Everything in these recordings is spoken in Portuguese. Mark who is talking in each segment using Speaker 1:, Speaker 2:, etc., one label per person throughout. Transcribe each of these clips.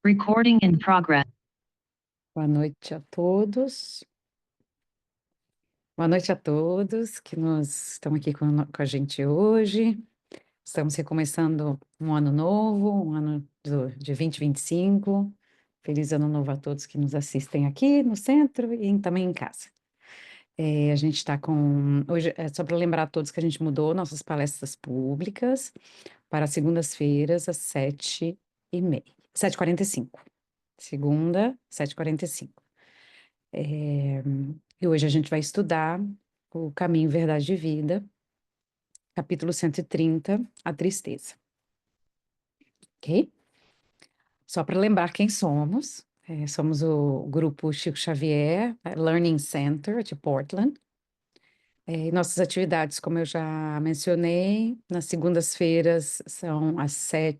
Speaker 1: Recording in progress.
Speaker 2: Boa noite a todos. Boa noite a todos que estão aqui com a gente hoje. Estamos recomeçando um ano novo, um ano de 2025. Feliz ano novo a todos que nos assistem aqui no centro e também em casa. A gente está com... Hoje, só para lembrar a todos que a gente mudou nossas palestras públicas para segundas-feiras, às 7h30, 7h45. Segunda, 7h45. E hoje a gente vai estudar o Caminho, Verdade e Vida, capítulo 130, a tristeza. Ok? Só para lembrar quem somos. Somos o grupo Chico Xavier Learning Center de Portland. Nossas atividades, como eu já mencionei, nas segundas-feiras são às 7,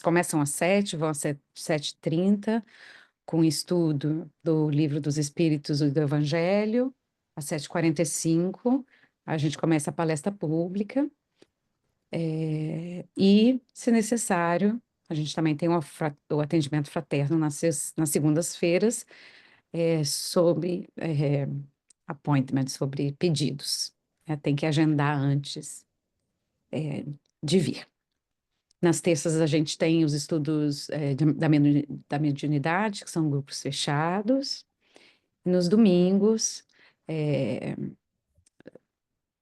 Speaker 2: começam às 7, vão às 7h30, com estudo do Livro dos Espíritos e do Evangelho. Às 7h45, a gente começa a palestra pública. E, se necessário, a gente também tem o atendimento fraterno nas segundas-feiras, sobre appointments, sobre pedidos. Tem que agendar antes de vir. Nas terças, a gente tem os estudos da mediunidade, que são grupos fechados. Nos domingos,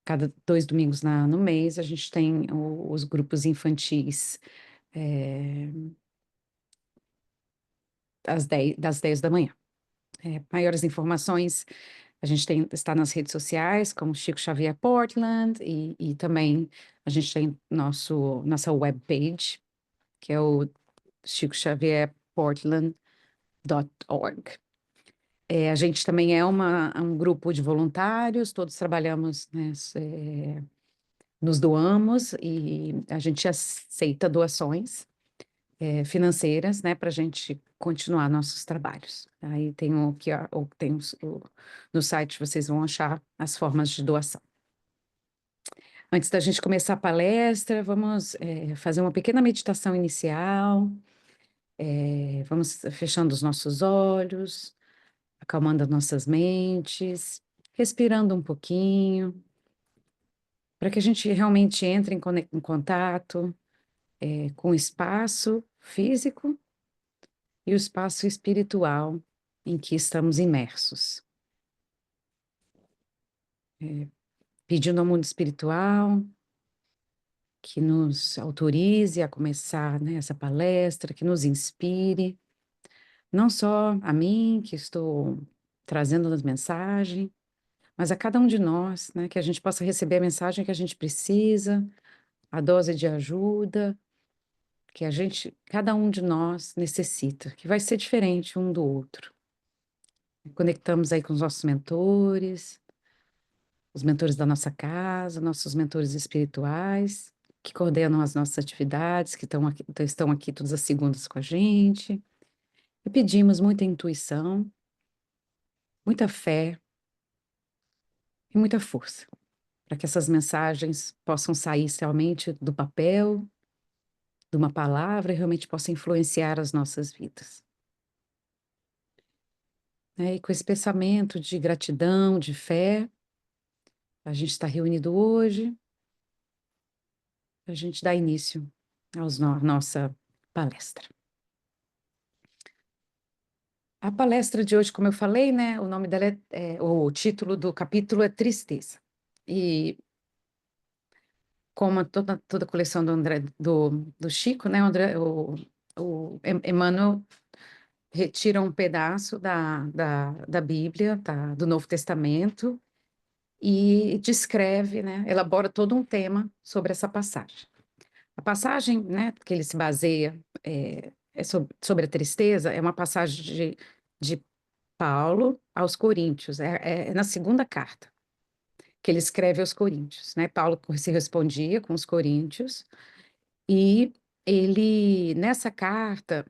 Speaker 2: cada 2 domingos no mês, a gente tem os grupos infantis das 10 da manhã. Maiores informações, a gente está nas redes sociais, como Chico Xavier Portland, e também a gente tem nossa webpage, que é o chicoxavierportland.org. A gente também é um grupo de voluntários, todos trabalhamos, né, nos doamos, e a gente aceita doações financeiras, né, para a gente continuar nossos trabalhos. Aí tem no site vocês vão achar as formas de doação. Antes da gente começar a palestra, vamos fazer uma pequena meditação inicial. Vamos fechando os nossos olhos, acalmando as nossas mentes, respirando um pouquinho, para que a gente realmente entre em contato com o espaço físico e o espaço espiritual em que estamos imersos. Pedindo ao mundo espiritual que nos autorize a começar, né, essa palestra, que nos inspire, não só a mim, que estou trazendo as mensagens, mas a cada um de nós, né, que a gente possa receber a mensagem que a gente precisa, a dose de ajuda que cada um de nós necessita, que vai ser diferente um do outro. Conectamos aí com os nossos mentores, os mentores da nossa casa, nossos mentores espirituais, que coordenam as nossas atividades, que estão aqui todas as segundas com a gente. E pedimos muita intuição, muita fé e muita força, para que essas mensagens possam sair realmente do papel, de uma palavra, e realmente possam influenciar as nossas vidas. E com esse pensamento de gratidão, de fé, a gente está reunido hoje, a gente dá início à nossa palestra. A palestra de hoje, como eu falei, né, o nome dela o título do capítulo é Tristeza. E como toda a coleção do Chico, né, o Emmanuel retira um pedaço da Bíblia, do Novo Testamento, e descreve, né, elabora todo um tema sobre essa passagem. A passagem, né, que ele se baseia sobre a tristeza, é uma passagem de Paulo aos Coríntios, é na segunda carta que ele escreve aos Coríntios, né? Paulo se respondia com os Coríntios, e nessa carta,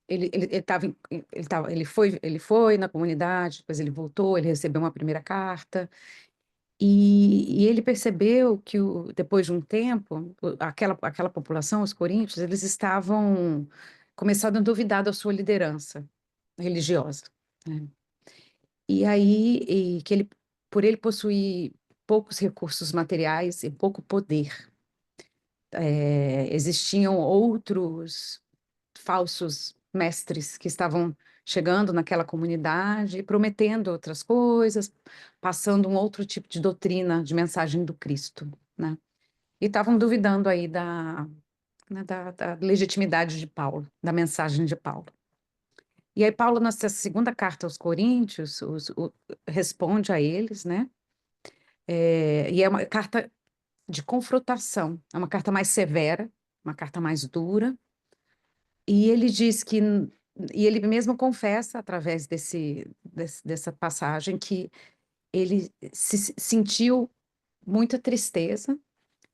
Speaker 2: ele foi na comunidade, depois ele voltou, ele recebeu uma primeira carta, e ele percebeu que depois de um tempo, aquela população, os coríntios, eles estavam começado a duvidar da sua liderança religiosa, né? E aí, que ele, por ele possuir poucos recursos materiais e pouco poder, existiam outros falsos mestres que estavam chegando naquela comunidade, prometendo outras coisas, passando um outro tipo de doutrina, de mensagem do Cristo, né? E estavam duvidando aí né, da legitimidade de Paulo, da mensagem de Paulo. E aí Paulo, nessa segunda carta aos Coríntios, responde a eles, né? E é uma carta de confrontação, é uma carta mais severa, uma carta mais dura, e ele diz que, e ele mesmo confessa, através dessa passagem, que ele se sentiu muita tristeza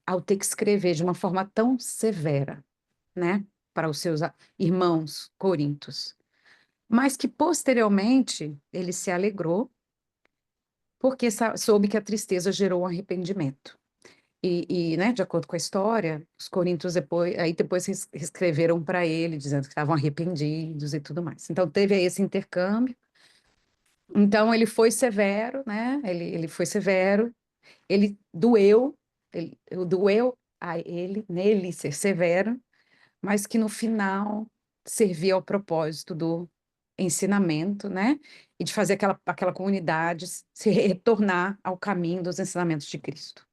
Speaker 2: ao ter que escrever de uma forma tão severa, né, para os seus irmãos corintos, mas que posteriormente ele se alegrou, porque soube que a tristeza gerou um arrependimento. Né, de acordo com a história, os coríntios depois escreveram para ele, dizendo que estavam arrependidos e tudo mais. Então, teve aí esse intercâmbio. Então, ele foi severo, né? Ele foi severo, ele doeu, doeu a ele, nele ser severo, mas que no final servia ao propósito do ensinamento, né? E de fazer aquela comunidade se retornar ao caminho dos ensinamentos de Cristo.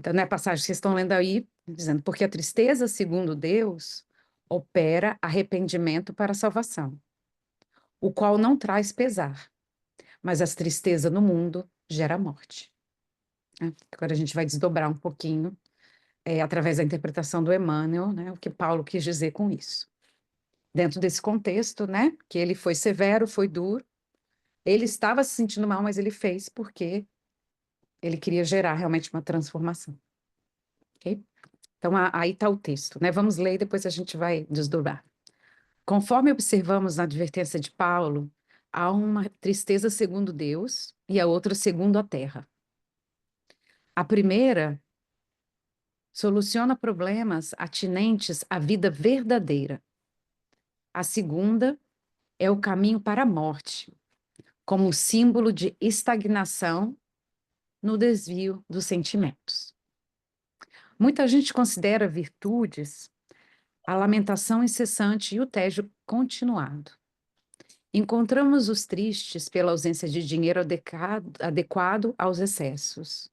Speaker 2: Então, na passagem que vocês estão lendo aí, dizendo, porque a tristeza, segundo Deus, opera arrependimento para a salvação, o qual não traz pesar, mas a tristeza no mundo gera morte. Agora a gente vai desdobrar um pouquinho, através da interpretação do Emmanuel, né, o que Paulo quis dizer com isso. Dentro desse contexto, né, que ele foi severo, foi duro, ele estava se sentindo mal, mas ele fez porque ele queria gerar realmente uma transformação. Ok? Então, aí está o texto, né? Vamos ler e depois a gente vai desdobrar. Conforme observamos na advertência de Paulo, há uma tristeza segundo Deus e a outra segundo a terra. A primeira soluciona problemas atinentes à vida verdadeira. A segunda é o caminho para a morte, como símbolo de estagnação no desvio dos sentimentos. Muita gente considera virtudes a lamentação incessante e o tédio continuado. Encontramos os tristes pela ausência de dinheiro adequado aos excessos.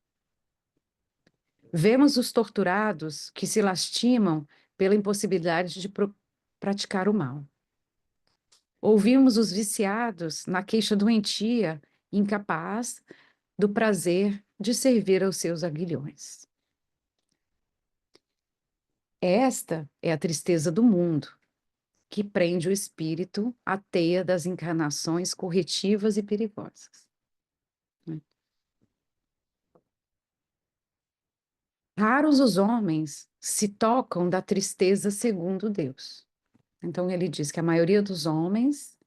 Speaker 2: Vemos os torturados que se lastimam pela impossibilidade de praticar o mal. Ouvimos os viciados na queixa doentia, incapaz do prazer de servir aos seus aguilhões. Esta é a tristeza do mundo, que prende o espírito à teia das encarnações corretivas e perigosas. Raros os homens se tocam da tristeza segundo Deus. Então ele diz que a maioria dos homens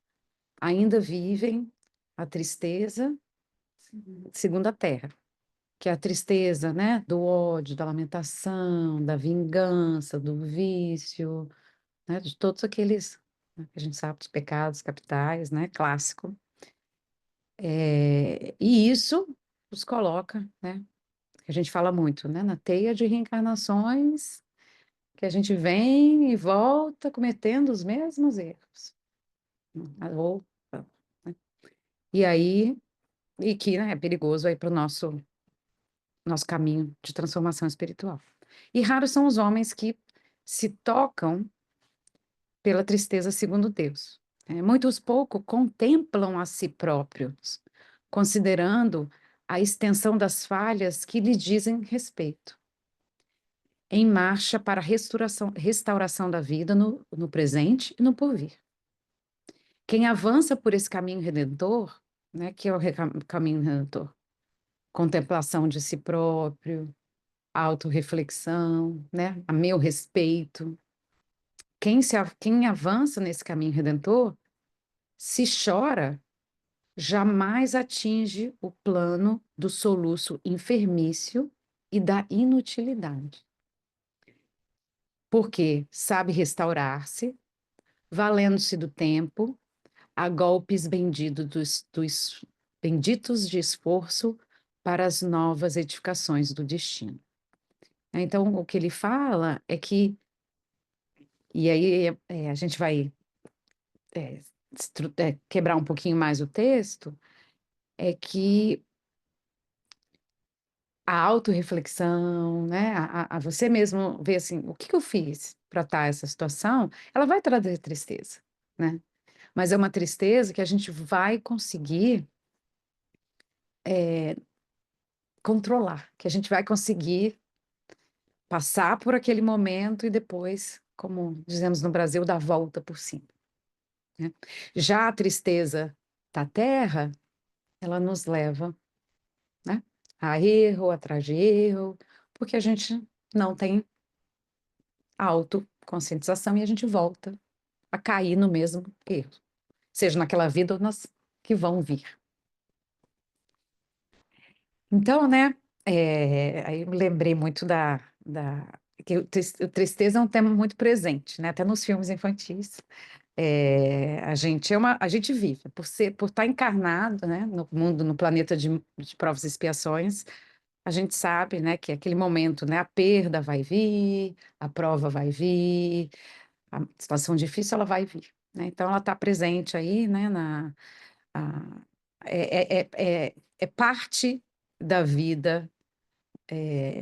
Speaker 2: ainda vivem a tristeza segundo a terra, que é a tristeza, né, do ódio, da lamentação, da vingança, do vício, né, de todos aqueles, né, que a gente sabe, dos pecados capitais, né, clássico. E isso os coloca, né, que a gente fala muito, né, na teia de reencarnações, que a gente vem e volta cometendo os mesmos erros. Ou, né? E aí, e que, né, é perigoso aí para o nosso caminho de transformação espiritual. E raros são os homens que se tocam pela tristeza segundo Deus. Muitos pouco contemplam a si próprios, considerando a extensão das falhas que lhe dizem respeito, em marcha para a restauração da vida no presente e no porvir. Quem avança por esse caminho redentor, né, que é o caminho redentor, contemplação de si próprio, autorreflexão, né, a meu respeito. Quem avança nesse caminho redentor, se chora, jamais atinge o plano do soluço enfermício e da inutilidade. Porque sabe restaurar-se, valendo-se do tempo, a golpes benditos de esforço para as novas edificações do destino. Então, o que ele fala é que, e aí a gente vai é, quebrar um pouquinho mais o texto, é que a autorreflexão, né, a você mesmo ver assim, o que que eu fiz para estar essa situação, ela vai trazer tristeza, né? Mas é uma tristeza que a gente vai conseguir controlar, que a gente vai conseguir passar por aquele momento e depois, como dizemos no Brasil, dar a volta por cima, né? Já a tristeza da terra, ela nos leva, né, a erro, atrás de erro, porque a gente não tem autoconscientização e a gente volta a cair no mesmo erro, seja naquela vida ou nas que vão vir. Então, né, aí eu me lembrei muito que o tristeza é um tema muito presente, né, até nos filmes infantis. A gente vive, por estar encarnado, né, no mundo, no planeta de provas e expiações, a gente sabe, né, que aquele momento, né, a perda vai vir, a prova vai vir, a situação difícil ela vai vir, né? Então ela está presente aí, né, a- é parte da vida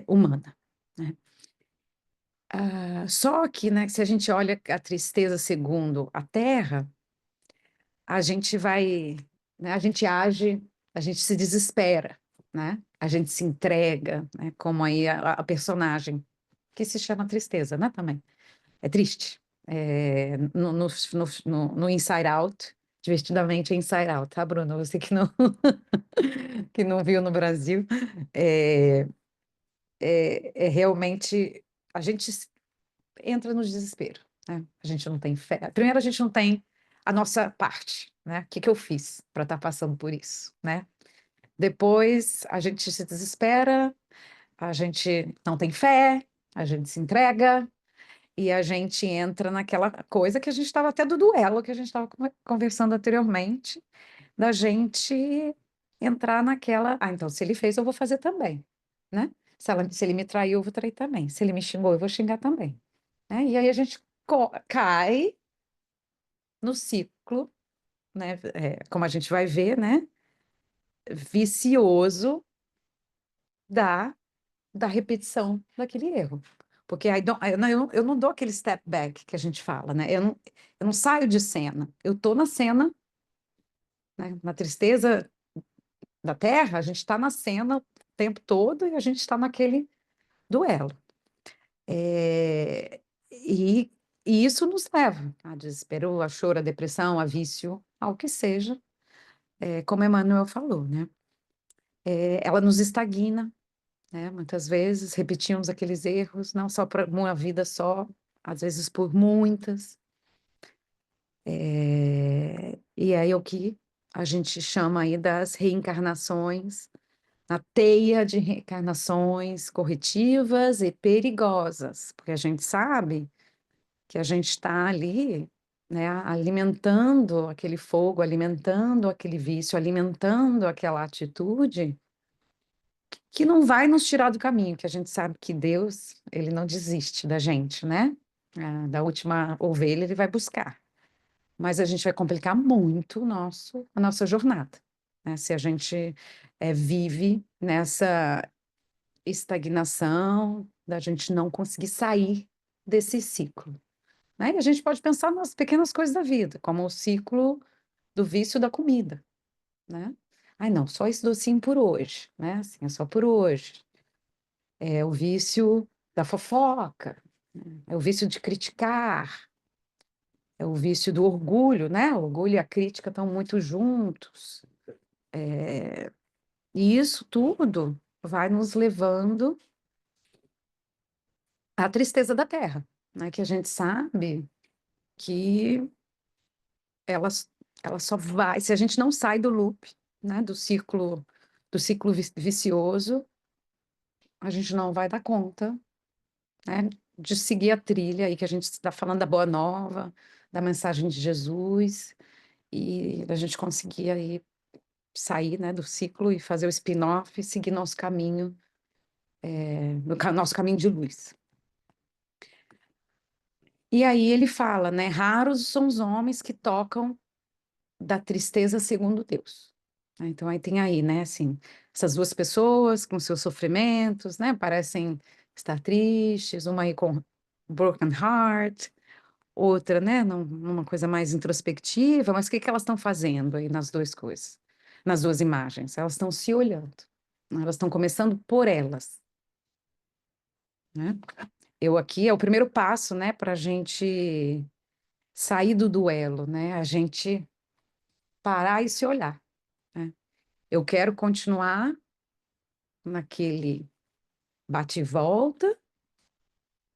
Speaker 2: humana, né? Só que, né, se a gente olha a tristeza segundo a Terra, a gente vai, né, a gente age, a gente se desespera, né? A gente se entrega, né? Como aí a personagem que se chama Tristeza, né? Também é triste. No Inside Out, divertidamente é Inside Out, tá, Bruno? Você que não que não viu no Brasil, é, é realmente a gente entra no desespero, né? A gente não tem fé. Primeiro, a gente não tem a nossa parte, né? O que que eu fiz para estar passando por isso, né? Depois, a gente se desespera, a gente não tem fé, a gente se entrega e a gente entra naquela coisa que a gente estava até do duelo que a gente estava conversando anteriormente, da gente entrar naquela, então se ele fez, eu vou fazer também, né? Se ele me traiu, eu vou trair também. Se ele me xingou, eu vou xingar também, né? E aí a gente cai no ciclo, né? Como a gente vai ver, né? Vicioso da, da repetição daquele erro. Porque eu não dou aquele step back que a gente fala, né? Eu não saio de cena. Eu estou na cena, né? Na tristeza da terra, a gente está na cena o tempo todo e a gente está naquele duelo. É, e, e isso nos leva a desespero, a choro, a depressão, a vício, ao que seja, como Emmanuel falou, né? Ela nos estagna, né? Muitas vezes repetimos aqueles erros, não só por uma vida só, às vezes por muitas. E aí é o que a gente chama aí das reencarnações, na teia de reencarnações corretivas e perigosas, porque a gente sabe que a gente está ali, né, alimentando aquele fogo, alimentando aquele vício, alimentando aquela atitude que não vai nos tirar do caminho, que a gente sabe que Deus, ele não desiste da gente, né? Da última ovelha ele vai buscar. Mas a gente vai complicar muito a nossa jornada, né? Se a gente vive nessa estagnação, da gente não conseguir sair desse ciclo, né? E a gente pode pensar nas pequenas coisas da vida, como o ciclo do vício da comida, né? Ai, não, só esse docinho por hoje, né? Assim, é só por hoje. É o vício da fofoca, né? É o vício de criticar, é o vício do orgulho, né? O orgulho e a crítica estão muito juntos. E isso tudo vai nos levando à tristeza da terra, né? Que a gente sabe que ela, ela só vai, se a gente não sai do loop, né? Do ciclo vicioso, a gente não vai dar conta, né? De seguir a trilha aí que a gente está falando da Boa Nova, da mensagem de Jesus e a gente conseguir aí sair, né, do ciclo e fazer o spin-off e seguir nosso caminho, nosso caminho de luz. E aí ele fala, né, raros são os homens que tocam da tristeza segundo Deus. Então aí tem aí, né, assim, essas duas pessoas com seus sofrimentos, né, parecem estar tristes, uma aí com broken heart, outra, né, numa coisa mais introspectiva, mas o que que elas estão fazendo aí nas duas coisas, nas duas imagens? Elas estão se olhando, elas estão começando por elas, né? Eu aqui é o primeiro passo, né, para a gente sair do duelo, né? A gente parar e se olhar, né? Eu quero continuar naquele bate e volta,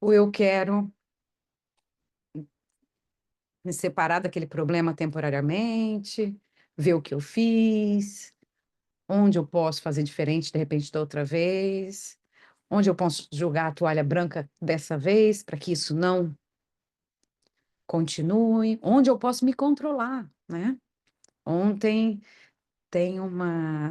Speaker 2: ou eu quero me separar daquele problema temporariamente, ver o que eu fiz, onde eu posso fazer diferente de repente da outra vez, onde eu posso jogar a toalha branca dessa vez para que isso não continue, onde eu posso me controlar, né? Ontem tem uma,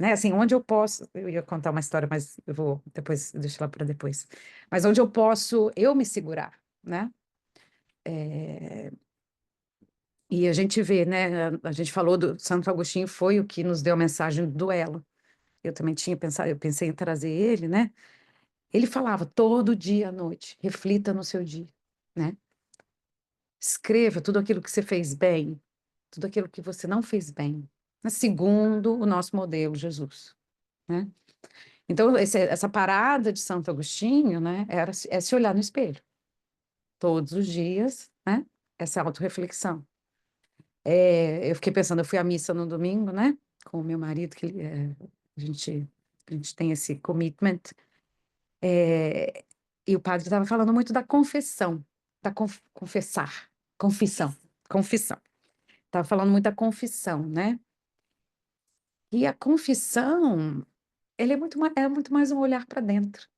Speaker 2: né, assim, onde eu posso, eu ia contar uma história, mas eu vou depois, deixa lá para depois, mas onde eu posso eu me segurar, né? E a gente vê, né, a gente falou do Santo Agostinho, foi o que nos deu a mensagem do duelo. Eu também tinha pensado, eu pensei em trazer ele, né? Ele falava todo dia à noite, reflita no seu dia, né? Escreva tudo aquilo que você fez bem, tudo aquilo que você não fez bem, né? Segundo o nosso modelo, Jesus, né? Então, essa parada de Santo Agostinho, né, é se olhar no espelho, todos os dias, né? Essa autorreflexão. Eu fiquei pensando, eu fui à missa no domingo, né, com o meu marido, a gente, a gente tem esse commitment, é, e o padre estava falando muito da confessão, da confissão, confissão. Estava falando muito da confissão, né? E a confissão, ele é muito mais um olhar para dentro,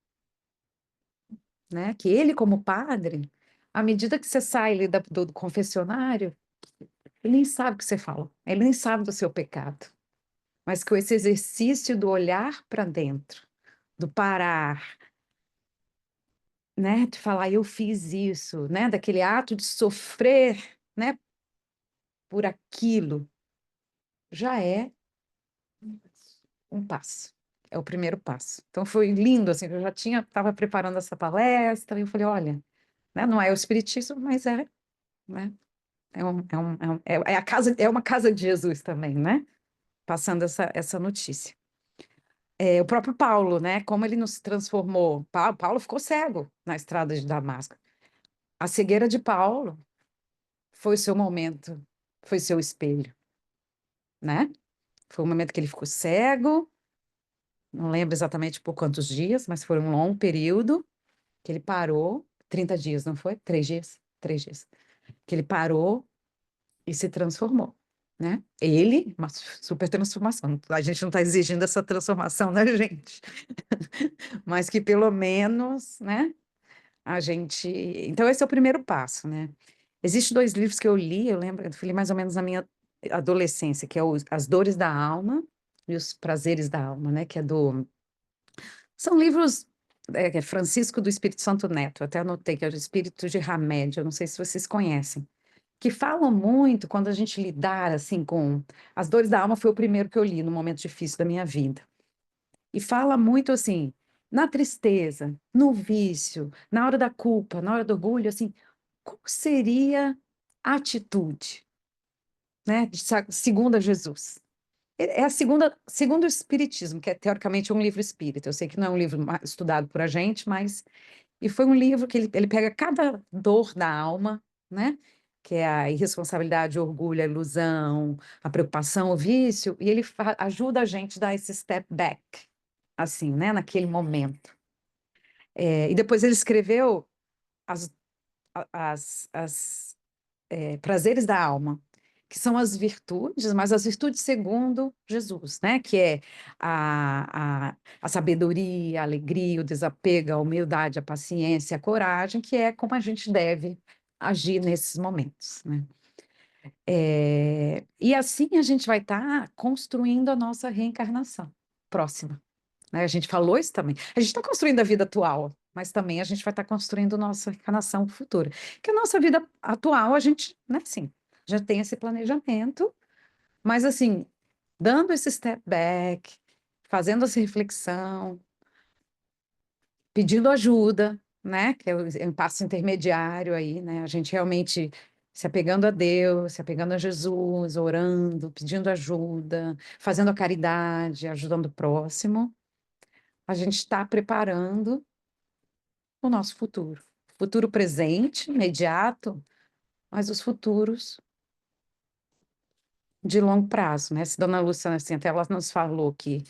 Speaker 2: né? Que ele, como padre, à medida que você sai ali do confessionário, ele nem sabe o que você fala, ele nem sabe do seu pecado, mas com esse exercício do olhar para dentro, do parar, né? De falar, eu fiz isso, né? Daquele ato de sofrer, né? Por aquilo, já é um passo. É o primeiro passo. Então foi lindo, assim, eu já estava preparando essa palestra, e eu falei, olha, né, não é o espiritismo, mas né, é a casa, é uma casa de Jesus também, né? Passando essa notícia. O próprio Paulo, né? Como ele nos transformou. Paulo ficou cego na estrada de Damasco. A cegueira de Paulo foi o seu momento, foi seu espelho, né? Foi o momento que ele ficou cego, não lembro exatamente por quantos dias, mas foi um longo período que ele parou, 30 dias, não foi? 3 dias? 3 dias. Que ele parou e se transformou, né? Ele, uma super transformação. A gente não está exigindo essa transformação, né, gente? Mas que pelo menos, né, a gente... Então esse é o primeiro passo, né? Existem 2 livros que eu li, eu lembro, eu li mais ou menos na minha adolescência, que é As Dores da Alma e Os Prazeres da Alma, né? Que é do... São livros... que é Francisco do Espírito Santo Neto, eu até anotei que é o Espírito de Ramédio, eu não sei se vocês conhecem, que falam muito quando a gente lidar assim com as dores da alma. Foi o primeiro que eu li no momento difícil da minha vida. E fala muito assim, na tristeza, no vício, na hora da culpa, na hora do orgulho, assim, qual seria a atitude, né, segundo a Jesus? É a segunda, segundo o Espiritismo, que é teoricamente um livro espírita. Eu sei que não é um livro estudado por a gente, mas e foi um livro que ele pega cada dor da alma, né? Que é a irresponsabilidade, o orgulho, a ilusão, a preocupação, o vício, e ele ajuda a gente a dar esse step back, assim, né? Naquele momento. E depois ele escreveu as, prazeres da alma, que são as virtudes, mas as virtudes segundo Jesus, né? Que é a sabedoria, a alegria, o desapego, a humildade, a paciência, a coragem, que é como a gente deve agir nesses momentos, né? E assim a gente vai estar construindo a nossa reencarnação próxima, né? A gente falou isso também. A gente está construindo a vida atual, mas também a gente vai estar construindo nossa reencarnação futura. Que a nossa vida atual, a gente, né, sim, já tem esse planejamento, mas assim, dando esse step back, fazendo essa reflexão, pedindo ajuda, né? Que é um passo intermediário aí, né? A gente realmente se apegando a Deus, se apegando a Jesus, orando, pedindo ajuda, fazendo a caridade, ajudando o próximo. A gente está preparando o nosso futuro. Futuro presente, imediato, mas os futuros de longo prazo, né? Se Dona Lúcia, assim, até ela nos falou que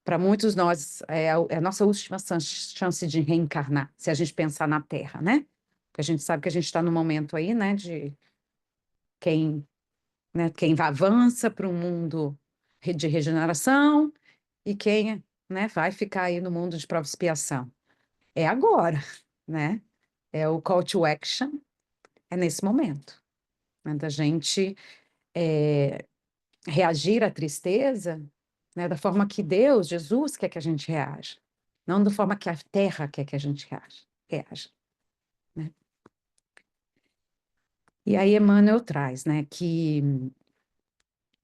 Speaker 2: para muitos nós é a nossa última chance de reencarnar, se a gente pensar na Terra, né? Porque a gente sabe que a gente está no momento aí, né, de quem, né, quem avança para um mundo de regeneração e quem, né, vai ficar aí no mundo de prova e expiação. É agora, né? É o call to action, é nesse momento, né, da gente reagir à tristeza, né, da forma que Deus, Jesus, quer que a gente reaja, não da forma que a Terra quer que a gente reaja, né? E aí Emmanuel traz, né, que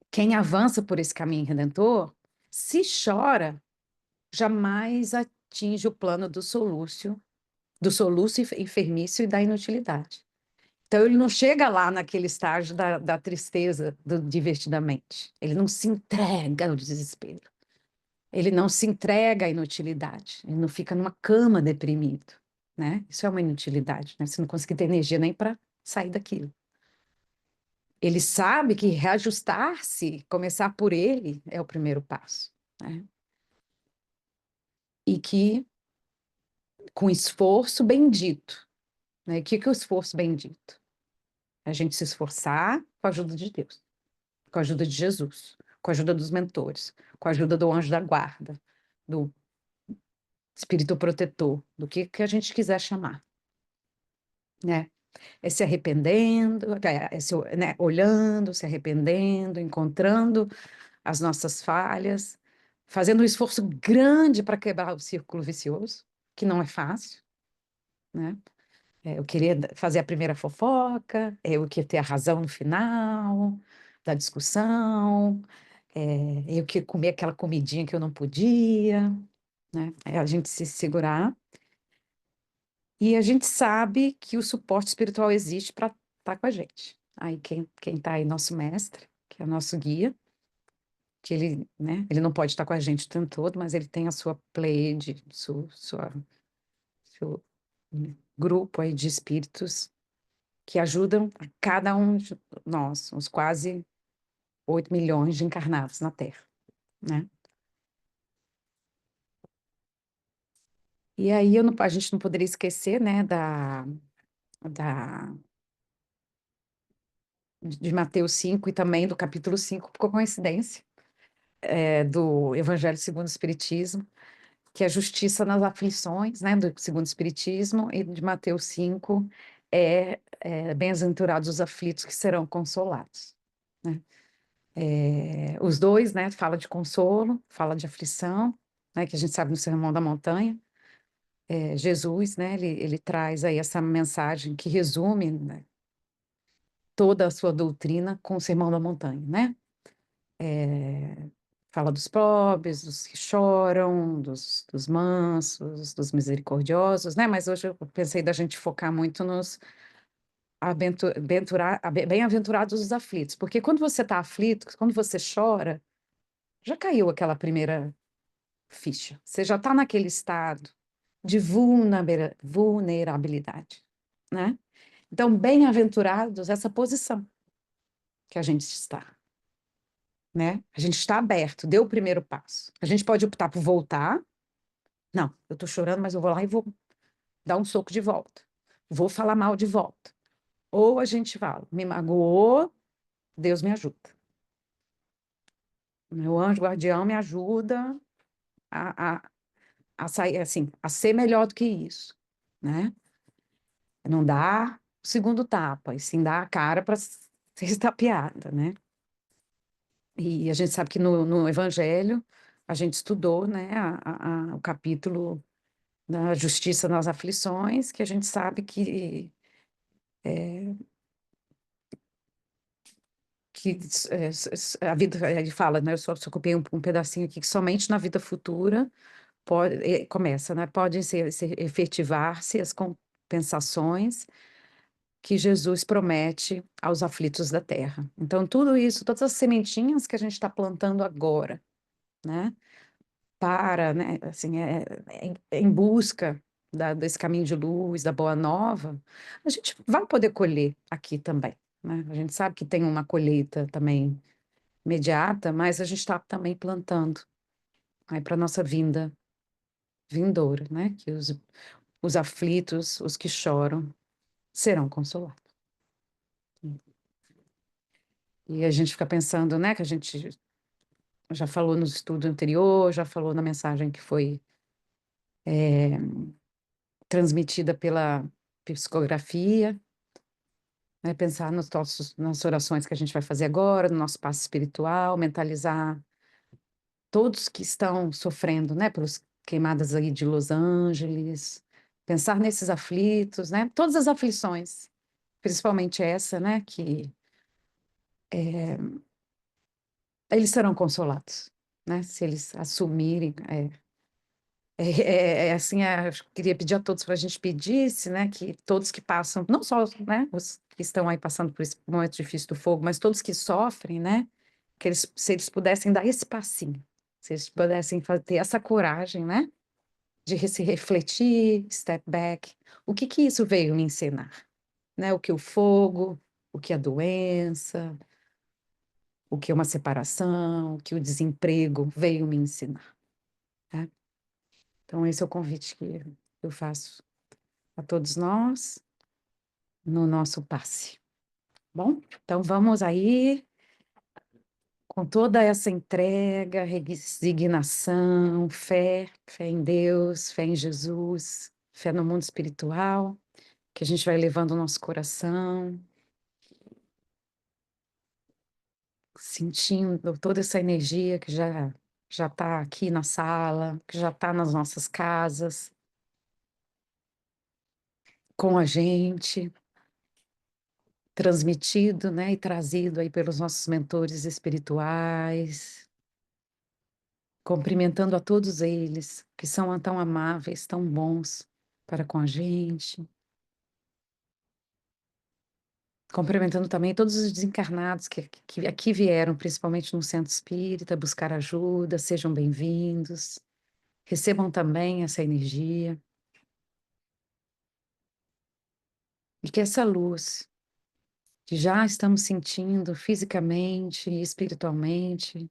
Speaker 2: quem avança por esse caminho redentor, se chora, jamais atinge o plano do soluço enfermício e da inutilidade. Então, ele não chega lá naquele estágio da tristeza divertidamente. Ele não se entrega ao desespero. Ele não se entrega à inutilidade. Ele não fica numa cama deprimido, né? Isso é uma inutilidade, né? Você não consegue ter energia nem para sair daquilo. Ele sabe que reajustar-se, começar por ele, é o primeiro passo, né? E que, com esforço bendito, né? O que é o esforço bendito? A gente se esforçar com a ajuda de Deus, com a ajuda de Jesus, com a ajuda dos mentores, com a ajuda do anjo da guarda, do espírito protetor, do que a gente quiser chamar, né? É se arrependendo, né, olhando, se arrependendo, encontrando as nossas falhas, fazendo um esforço grande para quebrar o círculo vicioso, que não é fácil, né? Eu queria fazer a primeira fofoca, eu queria ter a razão no final da discussão, eu queria comer aquela comidinha que eu não podia, né? É a gente se segurar. E a gente sabe que o suporte espiritual existe para estar com a gente. Aí quem está aí, nosso mestre, que é o nosso guia, que ele, né, ele não pode estar com a gente o tempo todo, mas ele tem a sua pleiade, seu grupo aí de espíritos que ajudam a cada um de nós, os quase 8 milhões de encarnados na Terra, né? E aí a gente não poderia esquecer, né, da, de Mateus 5 e também do capítulo 5 por coincidência, do Evangelho segundo o Espiritismo, que é a justiça nas aflições, né, do segundo o Espiritismo, e de Mateus 5 bem-aventurados os aflitos que serão consolados, né? Os dois, né, fala de consolo, fala de aflição, né, que a gente sabe no Sermão da Montanha. Jesus, né, ele traz aí essa mensagem que resume, né, toda a sua doutrina com o Sermão da Montanha, né? Fala dos pobres, dos que choram, dos mansos, dos misericordiosos, né? Mas hoje eu pensei da gente focar muito nos bem-aventurados os aflitos, porque quando você está aflito, quando você chora, já caiu aquela primeira ficha. Você já está naquele estado de vulnerabilidade, né? Então, bem-aventurados essa posição que a gente está, né? A gente está aberto, deu o primeiro passo. A gente pode optar por voltar. Não, eu estou chorando, mas eu vou lá e vou dar um soco de volta. Vou falar mal de volta. Ou a gente fala, me magoou, Deus me ajuda. Meu anjo guardião me ajuda a, a, a sair, assim, a ser melhor do que isso, né? Não dá, o segundo tapa, e sim dar a cara para ser estapeada, né? E a gente sabe que no Evangelho a gente estudou, né, o capítulo da justiça nas aflições, que a gente sabe que a vida, ele fala, né, eu só copiei um pedacinho aqui, que somente na vida futura começa, né, podem efetivar-se as compensações que Jesus promete aos aflitos da terra. Então, tudo isso, todas as sementinhas que a gente está plantando agora, né, né, assim, em busca desse caminho de luz, da boa nova, a gente vai poder colher aqui também, né? A gente sabe que tem uma colheita também imediata, mas a gente está também plantando aí para nossa vindoura, né? Que os aflitos, os que choram, serão consolados. E a gente fica pensando, né, que a gente já falou no estudo anterior, já falou na mensagem que foi transmitida pela psicografia, né, pensar nas orações que a gente vai fazer agora, no nosso passo espiritual, mentalizar todos que estão sofrendo, né, pelas queimadas aí de Los Angeles, pensar nesses aflitos, né, todas as aflições, principalmente essa, né, que eles serão consolados, né, se eles assumirem. Assim, eu queria pedir a todos para a gente pedisse, né, que todos que passam, não só, né, os que estão aí passando por esse momento difícil do fogo, mas todos que sofrem, né, que eles, se eles pudessem dar esse passinho, se eles pudessem ter essa coragem, né, de se refletir, step back, o que que isso veio me ensinar, né, o que o fogo, o que a doença, o que uma separação, o que o desemprego veio me ensinar, né? Então esse é o convite que eu faço a todos nós no nosso passe. Bom, então vamos aí com toda essa entrega, resignação, fé em Deus, fé em Jesus, fé no mundo espiritual, que a gente vai levando o nosso coração, sentindo toda essa energia que já está aqui na sala, que já está nas nossas casas, com a gente, transmitido, né, e trazido aí pelos nossos mentores espirituais, cumprimentando a todos eles, que são tão amáveis, tão bons para com a gente, cumprimentando também todos os desencarnados que aqui vieram, principalmente no Centro Espírita, buscar ajuda, sejam bem-vindos, recebam também essa energia, e que essa luz que já estamos sentindo fisicamente e espiritualmente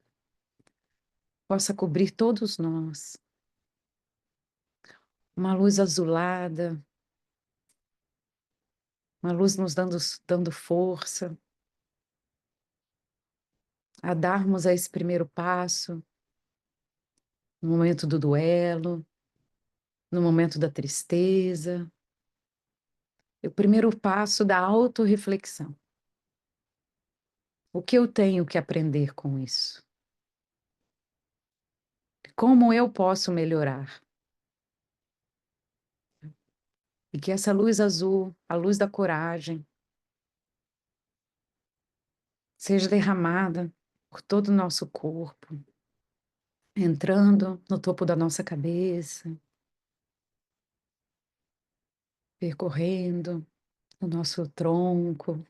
Speaker 2: possa cobrir todos nós. Uma luz azulada, uma luz nos dando força a darmos esse primeiro passo no momento do duelo, no momento da tristeza, o primeiro passo da autorreflexão. O que eu tenho que aprender com isso? Como eu posso melhorar? E que essa luz azul, a luz da coragem, seja derramada por todo o nosso corpo, entrando no topo da nossa cabeça, percorrendo o nosso tronco,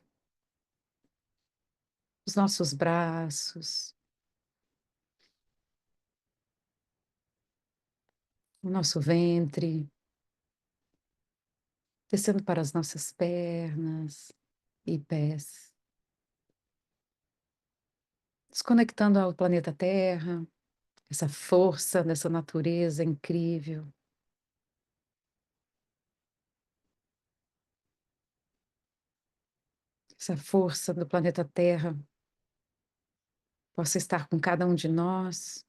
Speaker 2: os nossos braços, o nosso ventre, descendo para as nossas pernas e pés, desconectando ao planeta Terra, essa força dessa natureza incrível, essa força do planeta Terra possa estar com cada um de nós,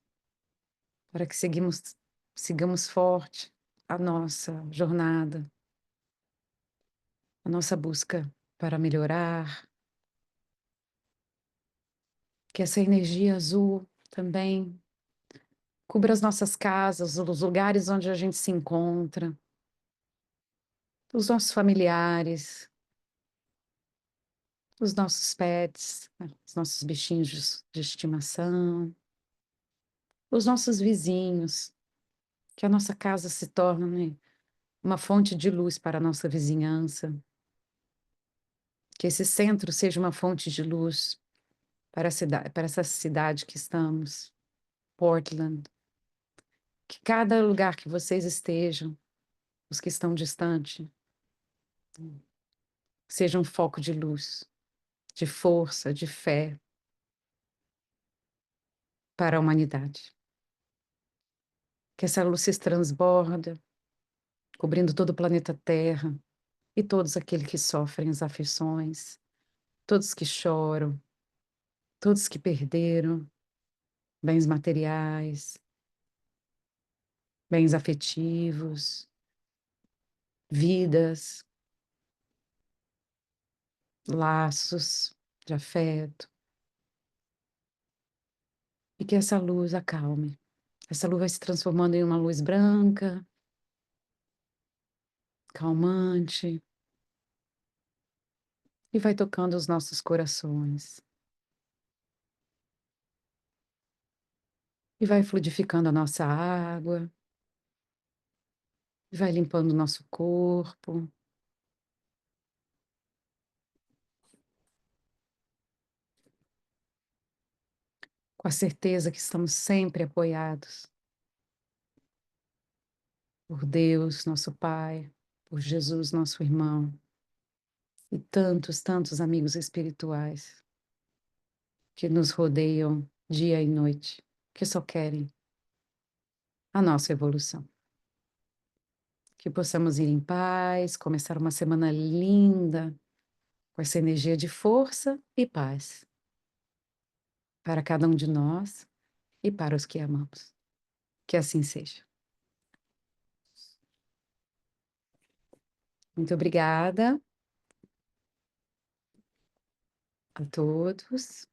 Speaker 2: para que sigamos forte a nossa jornada a nossa busca para melhorar, que essa energia azul também cubra as nossas casas, os lugares onde a gente se encontra, os nossos familiares, os nossos pets, né, os nossos bichinhos de estimação, os nossos vizinhos, que a nossa casa se torne, né, uma fonte de luz para a nossa vizinhança, que esse centro seja uma fonte de luz para a cidade, para essa cidade que estamos, Portland, que cada lugar que vocês estejam, os que estão distantes, seja um foco de luz, de força, de fé para a humanidade. Que essa luz se transborda, cobrindo todo o planeta Terra e todos aqueles que sofrem as aflições, todos que choram, todos que perderam bens materiais, bens afetivos, vidas, laços de afeto, e que essa luz acalme. Essa luz vai se transformando em uma luz branca, calmante, e vai tocando os nossos corações. E vai fluidificando a nossa água, e vai limpando o nosso corpo, com a certeza que estamos sempre apoiados por Deus, nosso Pai, por Jesus, nosso irmão, e tantos, tantos amigos espirituais que nos rodeiam dia e noite, que só querem a nossa evolução. Que possamos ir em paz, começar uma semana linda, com essa energia de força e paz para cada um de nós e para os que amamos. Que assim seja. Muito obrigada a todos.